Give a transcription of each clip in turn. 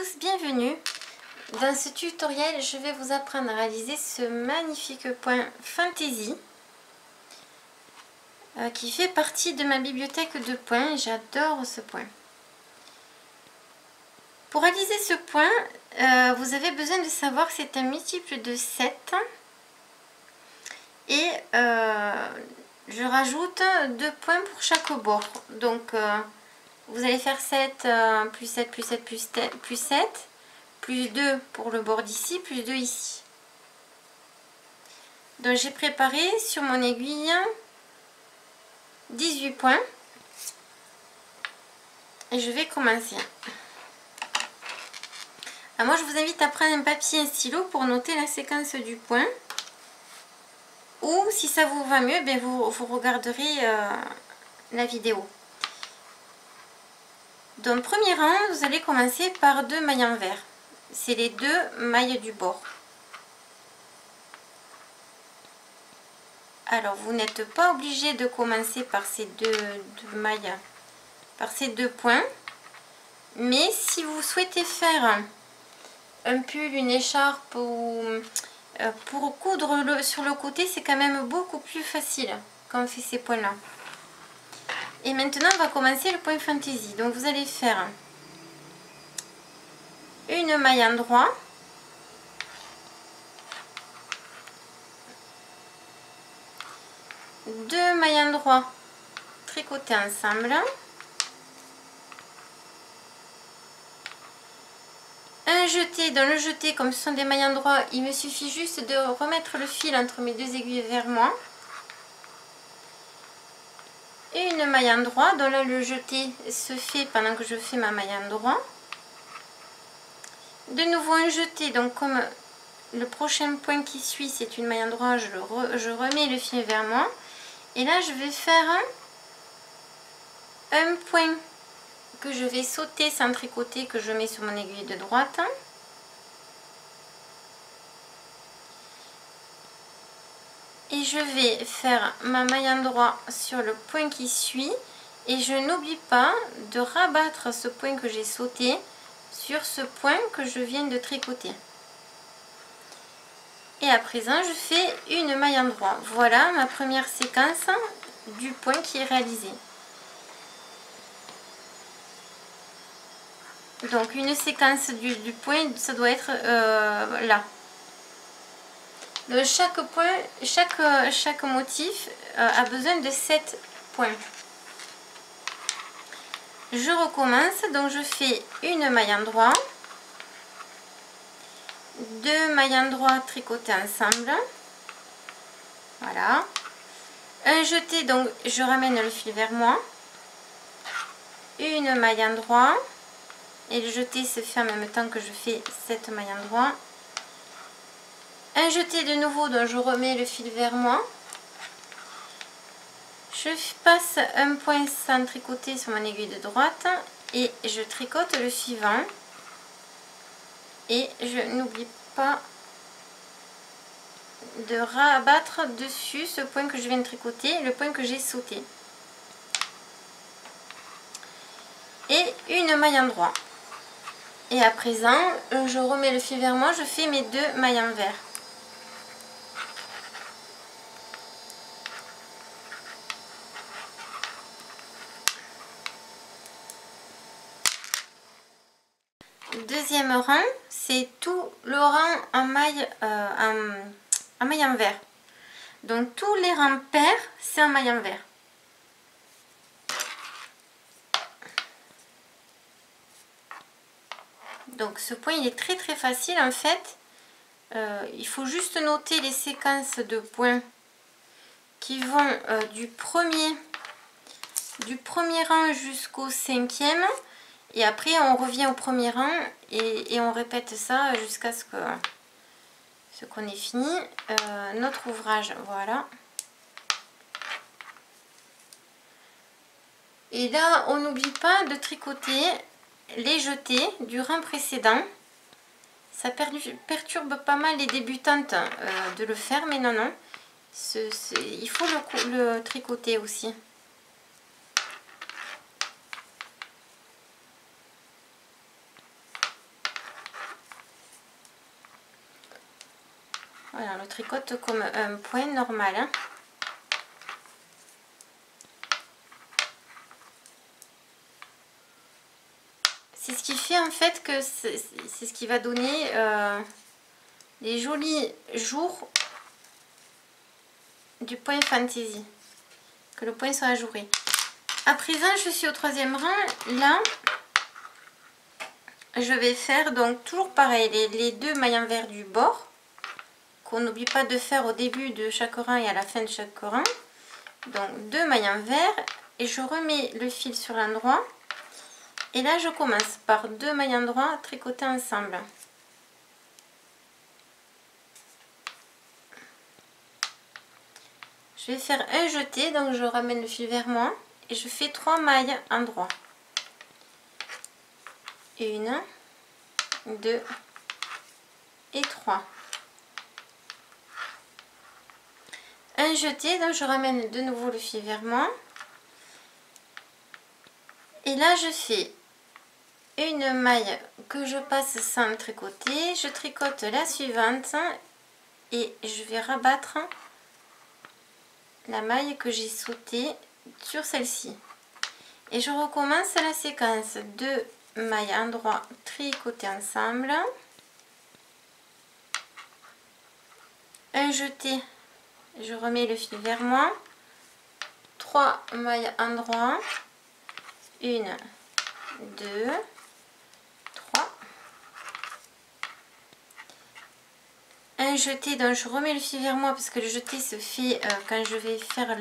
tous, bienvenue. Dans ce tutoriel, je vais vous apprendre à réaliser ce magnifique point Fantaisie qui fait partie de ma bibliothèque de points. J'adore ce point. Pour réaliser ce point, vous avez besoin de savoir que c'est un multiple de 7 et je rajoute 2 points pour chaque bord. Donc vous allez faire 7 plus 7 plus 7 plus 7 plus 2 pour le bord d'ici, plus 2 ici. Donc j'ai préparé sur mon aiguille 18 points et je vais commencer. Alors moi je vous invite à prendre un papier et un stylo pour noter la séquence du point, ou si ça vous va mieux, bien vous regarderez la vidéo. Donc premier rang, vous allez commencer par 2 mailles envers. C'est les 2 mailles du bord. Alors vous n'êtes pas obligé de commencer par ces deux mailles, par ces 2 points, mais si vous souhaitez faire un pull, une écharpe ou pour coudre sur le côté, c'est quand même beaucoup plus facile quand on fait ces points là. Et maintenant on va commencer le point Fantaisie. Donc vous allez faire une maille endroit, deux mailles endroit tricotées ensemble, un jeté. Dans le jeté, comme ce sont des mailles endroit, il me suffit juste de remettre le fil entre mes 2 aiguilles vers moi, et une maille endroit. Donc là le jeté se fait pendant que je fais ma maille endroit. De nouveau un jeté, donc comme le prochain point qui suit c'est une maille endroit, je remets le fil vers moi, et là je vais faire un point que je vais sauter sans tricoter, que je mets sur mon aiguille de droite, et je vais faire ma maille endroit sur le point qui suit, et je n'oublie pas de rabattre ce point que j'ai sauté sur ce point que je viens de tricoter. Et à présent je fais une maille endroit. Voilà ma première séquence du point qui est réalisée. Donc une séquence du point, ça doit être là. Donc chaque point, chaque motif a besoin de 7 points. Je recommence, donc je fais une maille endroit, 2 mailles endroit tricotées ensemble, voilà, un jeté, donc je ramène le fil vers moi, une maille endroit, et le jeté se fait en même temps que je fais cette maille endroit, un jeté de nouveau, donc je remets le fil vers moi, je passe un point sans tricoter sur mon aiguille de droite et je tricote le suivant, et je n'oublie pas de rabattre dessus ce point que je viens de tricoter, le point que j'ai sauté, et une maille endroit. Et à présent je remets le fil vers moi, je fais mes 2 mailles envers. Deuxième rang, c'est tout le rang en maille envers. Donc tous les rangs pairs, c'est en maille envers. Donc ce point il est très facile en fait. Il faut juste noter les séquences de points qui vont du premier rang jusqu'au 5e. Et après on revient au premier rang et on répète ça jusqu'à ce qu'on ait fini notre ouvrage. Voilà. Et là on n'oublie pas de tricoter les jetés du rang précédent. Ça perturbe pas mal les débutantes de le faire, mais non, il faut le tricoter aussi. Voilà, on le tricote comme un point normal, hein. C'est ce qui fait en fait que c'est ce qui va donner les jolis jours du point fantaisie, que le point soit ajouré. À présent, je suis au 3e rang. Là, je vais faire donc toujours pareil, les 2 mailles envers du bord, qu'on n'oublie pas de faire au début de chaque rang et à la fin de chaque rang. Donc 2 mailles envers, et je remets le fil sur l'endroit. Et là, je commence par 2 mailles endroits à tricoter ensemble. Je vais faire un jeté, donc je ramène le fil vers moi et je fais 3 mailles endroits. 1, 2 et 3. Un jeté, donc je ramène de nouveau le fil vers moi. Et là, je fais une maille que je passe sans tricoter. Je tricote la suivante et je vais rabattre la maille que j'ai sautée sur celle-ci. Et je recommence la séquence 2 mailles endroits tricotées ensemble. Un jeté, je remets le fil vers moi. 3 mailles endroits. 1, 2, 3. Un jeté, donc je remets le fil vers moi parce que le jeté se fait quand je vais faire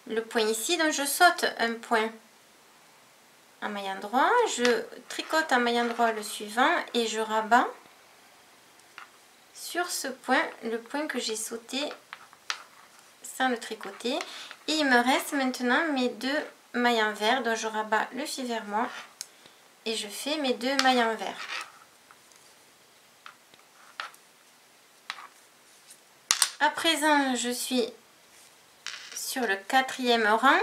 le point ici. Donc je saute un point en maille endroit, je tricote en maille endroit le suivant et je rabats sur ce point, le point que j'ai sauté sans le tricoter. Et il me reste maintenant mes 2 mailles envers, donc je rabats le fil vers moi et je fais mes 2 mailles envers. À présent, je suis sur le 4e rang.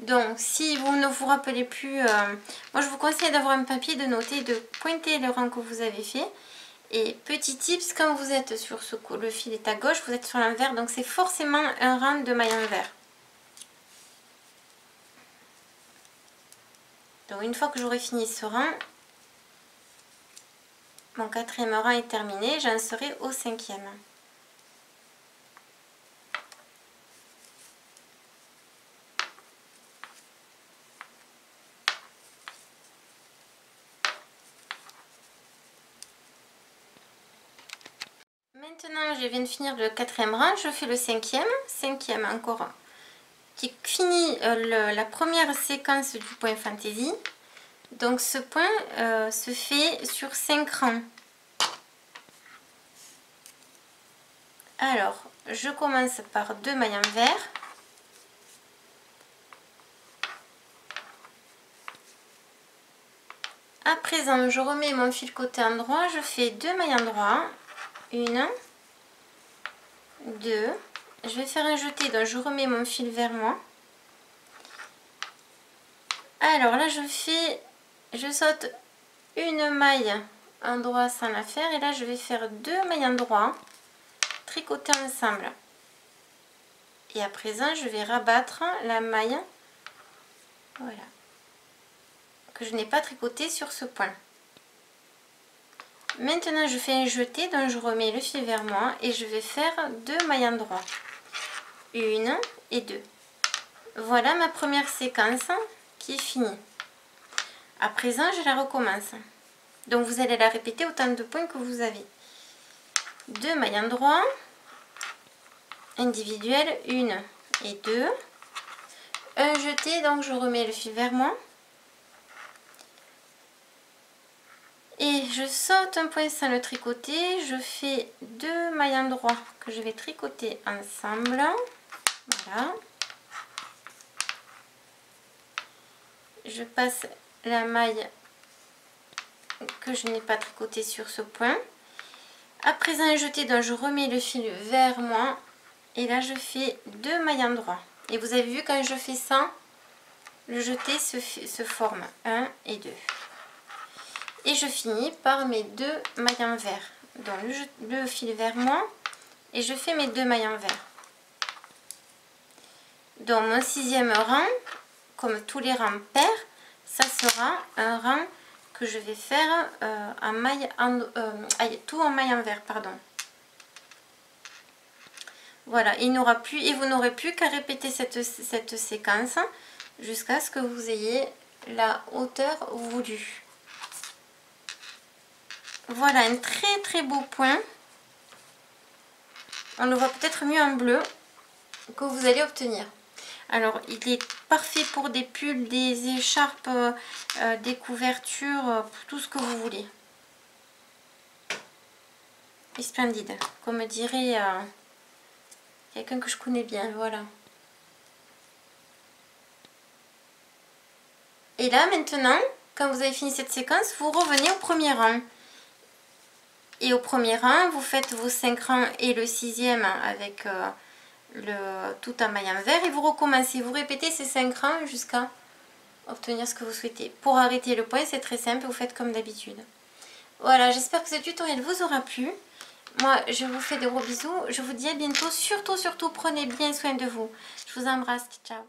Donc, si vous ne vous rappelez plus, moi je vous conseille d'avoir un papier, de noter, de pointer le rang que vous avez fait. Et petit tips, quand vous êtes sur le fil est à gauche, vous êtes sur l'envers, donc c'est forcément un rang de mailles envers. Donc, une fois que j'aurai fini ce rang, mon 4e rang est terminé, j'en serai au 5e. Maintenant, je viens de finir le 4e rang, je fais le 5e encore, qui finit la première séquence du point fantaisie. Donc ce point se fait sur 5 rangs. Alors, je commence par 2 mailles envers. À présent, je remets mon fil côté endroit, je fais 2 mailles endroits. 1, 2, je vais faire un jeté, donc je remets mon fil vers moi. Alors là, je saute une maille endroit sans la faire, et là je vais faire 2 mailles endroits tricoter ensemble. Et à présent, je vais rabattre la maille, voilà, que je n'ai pas tricoté sur ce point. Maintenant, je fais un jeté, donc je remets le fil vers moi et je vais faire 2 mailles endroits. 1 et 2. Voilà ma première séquence qui est finie. À présent, je la recommence. Donc, vous allez la répéter autant de points que vous avez. 2 mailles endroits individuelles, 1 et 2. Un jeté, donc je remets le fil vers moi. Et je saute un point sans le tricoter, je fais 2 mailles endroits que je vais tricoter ensemble. Voilà. Je passe la maille que je n'ai pas tricotée sur ce point. À présent, un jeté, donc je remets le fil vers moi. Et là, je fais 2 mailles endroits. Et vous avez vu, quand je fais ça, le jeté se forme. 1 et 2. Et je finis par mes 2 mailles envers. Donc le fil vers moi, et je fais mes 2 mailles envers. Donc mon 6e rang, comme tous les rangs pairs, ça sera un rang que je vais faire en maille tout en maille envers, pardon. Voilà, il n'aura plus, et vous n'aurez plus qu'à répéter cette séquence jusqu'à ce que vous ayez la hauteur voulue. Voilà un très très beau point. On le voit peut-être mieux en bleu que vous allez obtenir. Alors il est parfait pour des pulls, des écharpes, des couvertures, tout ce que vous voulez. Et splendide, comme dirait quelqu'un que je connais bien, voilà. Et là maintenant, quand vous avez fini cette séquence, vous revenez au premier rang. Et au premier rang, vous faites vos 5 rangs et le 6e avec tout en maille envers et vous recommencez. Vous répétez ces 5 rangs jusqu'à obtenir ce que vous souhaitez. Pour arrêter le point, c'est très simple, vous faites comme d'habitude. Voilà, j'espère que ce tutoriel vous aura plu. Moi, je vous fais de gros bisous. Je vous dis à bientôt. Surtout, prenez bien soin de vous. Je vous embrasse. Ciao.